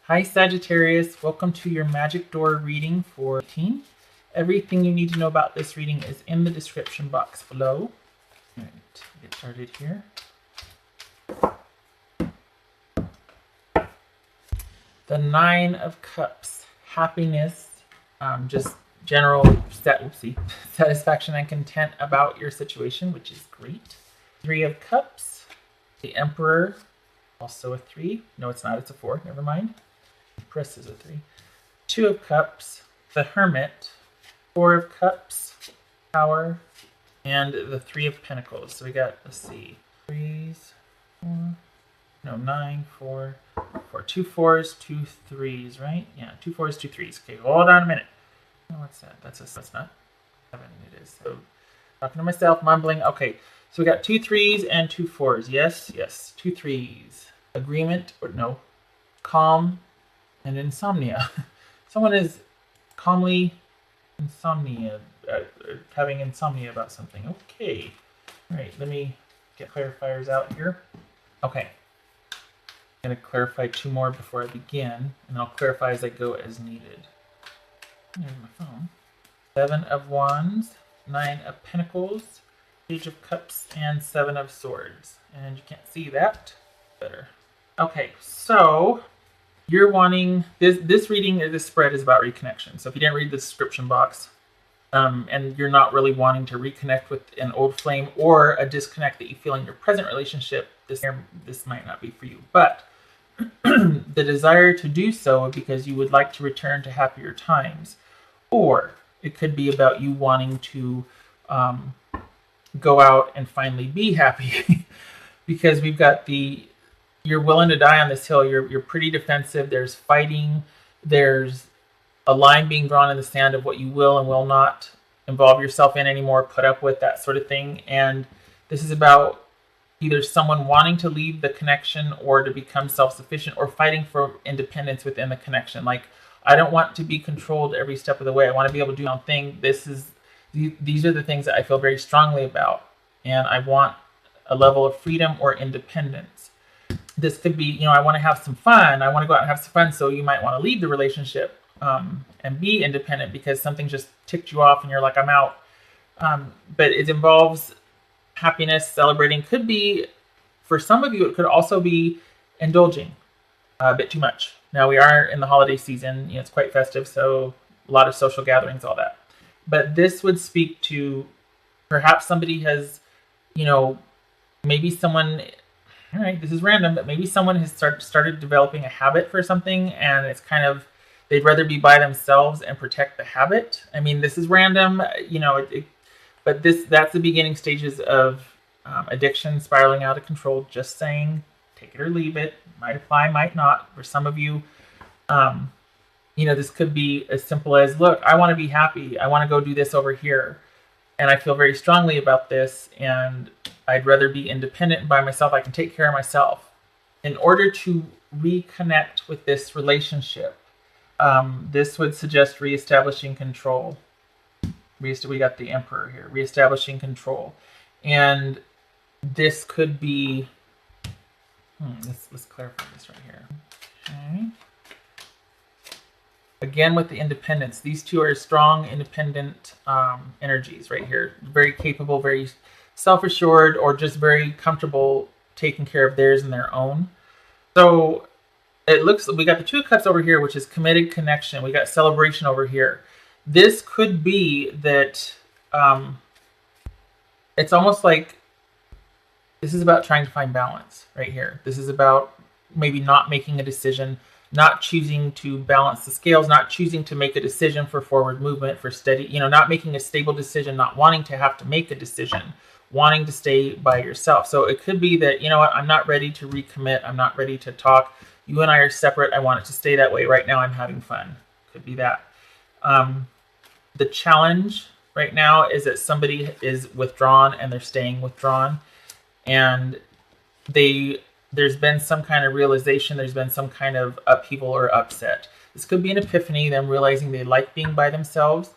Hi Sagittarius, welcome to your Magic Door reading for 18. Everything you need to know about this reading is in the description box below. All right, get started here. The Nine of Cups, happiness, just general satisfaction and content about your situation, which is great. Three of Cups, the Emperor, also a 3. No, it's not, it's a 4, never mind. Empress is a 3. Two of Cups, the Hermit, 4 of Cups, Tower, and the 3 of Pentacles. So we got, let's see, 3s, 4, no, 9, 4, 4, 2 4s, 2 3s, right? Yeah, 2 4s, 2 3s. Okay, hold on a minute. Oh, what's that? That's not 7. It is. So talking to myself, mumbling. Okay, so we got 2 3s and 2 4s. Yes, yes, 2 3s. Agreement or no? Calm and insomnia. Someone is calmly having insomnia about something. Okay. All right, let me get clarifiers out here. Okay. I'm going to clarify 2 more before I begin, and I'll clarify as I go as needed. There's my phone. 7 of Wands, 9 of Pentacles, Page of Cups, and 7 of Swords. And you can't see that. Better. Okay, so you're wanting this reading, this spread is about reconnection. So if you didn't read the description box, and you're not really wanting to reconnect with an old flame or a disconnect that you feel in your present relationship, this might not be for you. But the desire to do so because you would like to return to happier times, or it could be about you wanting to go out and finally be happy because we've got you're willing to die on this hill. You're pretty defensive. There's fighting. There's a line being drawn in the sand of what you will and will not involve yourself in anymore, put up with, that sort of thing. And this is about either someone wanting to leave the connection or to become self-sufficient, or fighting for independence within the connection. Like, I don't want to be controlled every step of the way. I want to be able to do my own thing. These are the things that I feel very strongly about. And I want a level of freedom or independence. This could be, I want to have some fun. I want to go out and have some fun. So you might want to leave the relationship and be independent because something just ticked you off and you're like, I'm out. But it involves happiness, celebrating. Could be, for some of you, it could also be indulging a bit too much. Now we are in the holiday season. It's quite festive, so a lot of social gatherings, all that. But this would speak to perhaps somebody has, maybe someone, all right, this is random, but maybe someone has started developing a habit for something, and it's kind of, they'd rather be by themselves and protect the habit. I mean, this is random, but that's the beginning stages of addiction spiraling out of control. Just saying, take it or leave it. Might apply, might not. For some of you, this could be as simple as, look, I want to be happy. I want to go do this over here. And I feel very strongly about this. And I'd rather be independent by myself. I can take care of myself. In order to reconnect with this relationship, this would suggest reestablishing control. We got the Emperor here, reestablishing control. And this could be, let's clarify this right here. Okay. Again, with the independence, these two are strong, independent energies right here. Very capable, very self-assured, or just very comfortable taking care of theirs and their own. So it looks, we got the Two of Cups over here, which is committed connection. We got celebration over here. This could be that it's almost like this is about trying to find balance right here. This is about maybe not making a decision, not choosing to balance the scales, not choosing to make a decision for forward movement, for steady, not making a stable decision, not wanting to have to make a decision, wanting to stay by yourself. So it could be that, I'm not ready to recommit. I'm not ready to talk. You and I are separate. I want it to stay that way. Right now I'm having fun. Could be that. The challenge right now is that somebody is withdrawn and they're staying withdrawn, and there's been some kind of realization, there's been some kind of upheaval or upset. This could be an epiphany, them realizing they like being by themselves,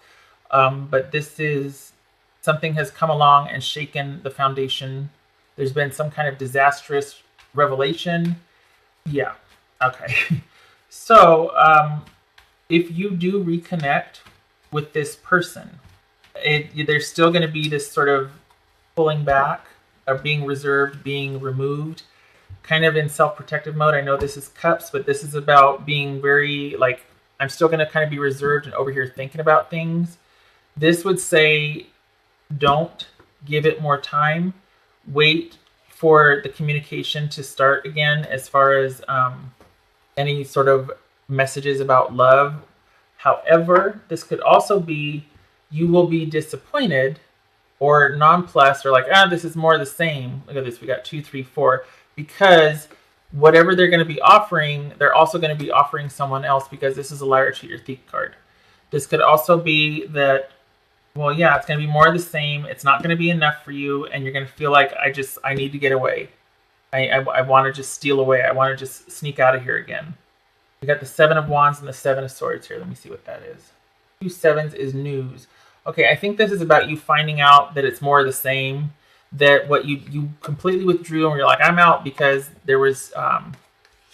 but this is something has come along and shaken the foundation. There's been some kind of disastrous revelation. Yeah, okay. So if you do reconnect with this person, there's still going to be this sort of pulling back, or being reserved, being removed, kind of in self-protective mode. I know this is cups, but this is about being very, like, I'm still going to kind of be reserved and over here thinking about things. This would say, don't give it more time. Wait for the communication to start again as far as any sort of messages about love. However, this could also be you will be disappointed or nonplussed, or like, this is more the same. Look at this. We got 2, 3, 4. Because whatever they're going to be offering, they're also going to be offering someone else, because this is a liar, cheater, thief card. This could also be that, well, yeah, it's going to be more of the same. It's not going to be enough for you, and you're going to feel like, I need to get away. I want to just steal away. I want to just sneak out of here again. We got the 7 of Wands and the 7 of Swords here. Let me see what that is. 2 sevens is news. Okay, I think this is about you finding out that it's more of the same. That what you completely withdrew and you're like, I'm out, because there was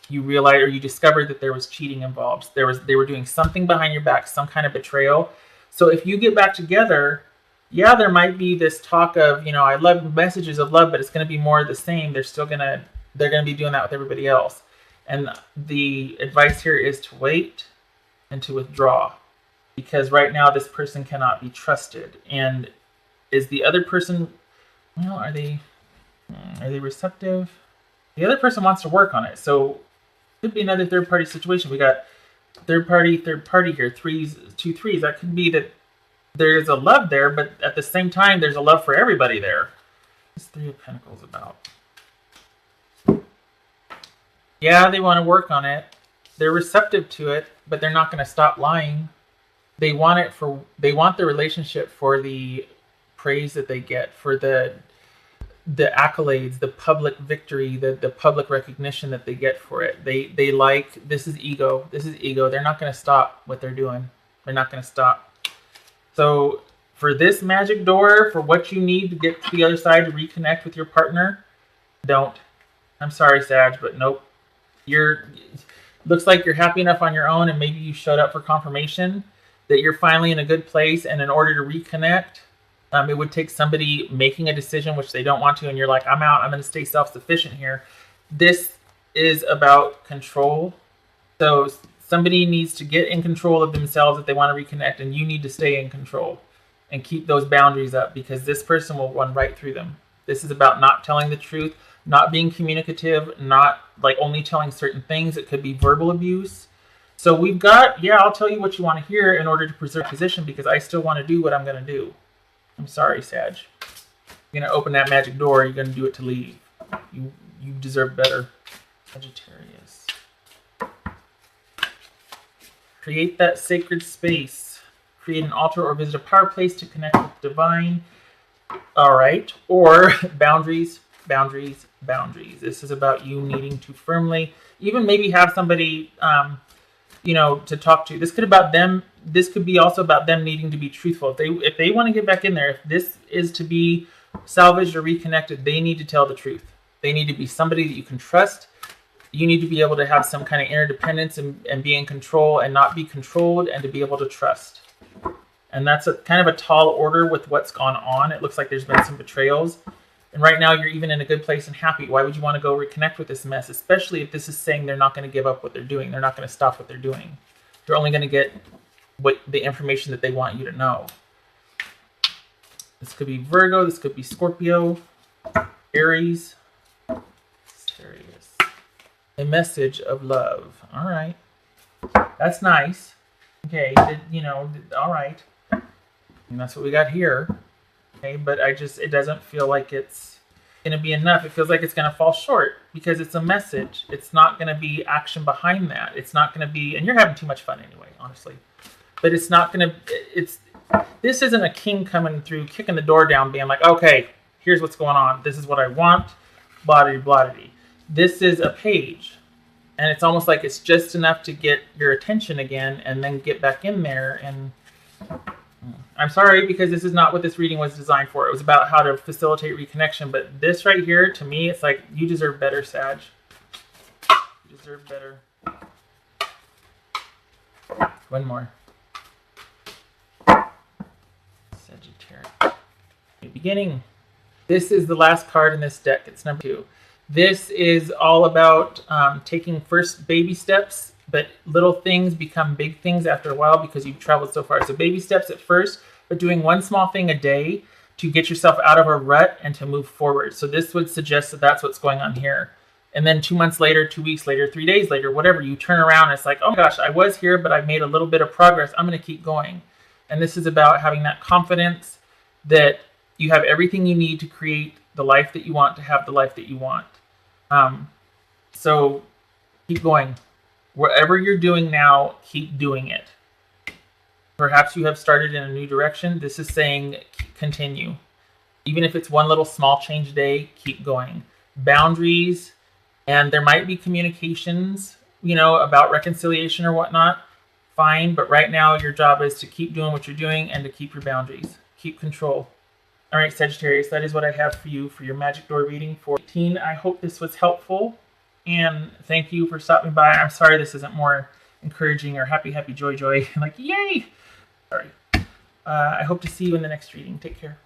you realized, or you discovered that there was cheating involved. They were doing something behind your back, some kind of betrayal. So if you get back together, yeah, there might be this talk of, I love messages of love, but it's going to be more of the same. They're going to be doing that with everybody else. And the advice here is to wait and to withdraw, because right now this person cannot be trusted. And is the other person, are they receptive? The other person wants to work on it. So it could be another third party situation. We got third party here, 2 3s. That could be that there's a love there, but at the same time, there's a love for everybody there. What's 3 of Pentacles about? Yeah, they want to work on it. They're receptive to it, but they're not going to stop lying. They want the relationship for the praise that they get, for the accolades, the public victory, the public recognition that they get for it. They like, this is ego. They're not going to stop what they're doing. They're not going to stop. So for this magic door, for what you need to get to the other side to reconnect with your partner, don't. I'm sorry, Sag, but nope. Looks like you're happy enough on your own, and maybe you showed up for confirmation that you're finally in a good place, and in order to reconnect, it would take somebody making a decision, which they don't want to, and you're like, I'm out, I'm going to stay self-sufficient here. This is about control. So somebody needs to get in control of themselves if they want to reconnect, and you need to stay in control and keep those boundaries up, because this person will run right through them. This is about not telling the truth, not being communicative, not like only telling certain things. It could be verbal abuse. So we've got, I'll tell you what you want to hear in order to preserve position, because I still want to do what I'm going to do. I'm sorry, Sag. You're going to open that magic door. You're going to do it to leave. You deserve better. Sagittarius. Create that sacred space. Create an altar or visit a power place to connect with divine. All right. Or boundaries. This is about you needing to firmly, even maybe have somebody, to talk to. This could be also about them needing to be truthful. If they want to get back in there, if this is to be salvaged or reconnected, they need to tell the truth. They need to be somebody that you can trust. You need to be able to have some kind of interdependence and be in control and not be controlled, and to be able to trust. And that's a kind of a tall order with what's gone on. It looks like there's been some betrayals. And right now you're even in a good place and happy. Why would you want to go reconnect with this mess? Especially if this is saying they're not going to give up what they're doing. They're not going to stop what they're doing. They're only going to get the information that they want you to know. This could be Virgo. This could be Scorpio. Aries. Sagittarius. A message of love. All right. That's nice. Okay. All right. And that's what we got here. Okay, but it doesn't feel like it's going to be enough. It feels like it's going to fall short, because it's a message. It's not going to be action behind that. It's not going to be, and you're having too much fun anyway, honestly. But it's not going to, this isn't a king coming through, kicking the door down, being like, okay, here's what's going on. This is what I want, blah, blah. This is a page. And it's almost like it's just enough to get your attention again, and then get back in there. And I'm sorry, because this is not what this reading was designed for. It was about how to facilitate reconnection. But this right here, to me, it's like, you deserve better, Sag. You deserve better. One more. Sagittarius. Beginning. This is the last card in this deck. It's number 2. This is all about taking first baby steps, but little things become big things after a while because you've traveled so far. So baby steps at first, but doing one small thing a day to get yourself out of a rut and to move forward. So this would suggest that that's what's going on here. And then 2 months later, 2 weeks later, 3 days later, whatever, you turn around and it's like, oh my gosh, I was here, but I've made a little bit of progress. I'm going to keep going. And this is about having that confidence that you have everything you need to create the life that you want, to have the life that you want. So keep going. Whatever you're doing now, keep doing it. Perhaps you have started in a new direction. This is saying continue. Even if it's one little small change a day, keep going. Boundaries, and there might be communications, about reconciliation or whatnot. Fine, but right now your job is to keep doing what you're doing and to keep your boundaries. Keep control. All right, Sagittarius, that is what I have for you for your Magic Door reading for 18. I hope this was helpful, and thank you for stopping by. I'm sorry this isn't more encouraging or happy, joy, like, yay! Sorry. I hope to see you in the next reading. Take care.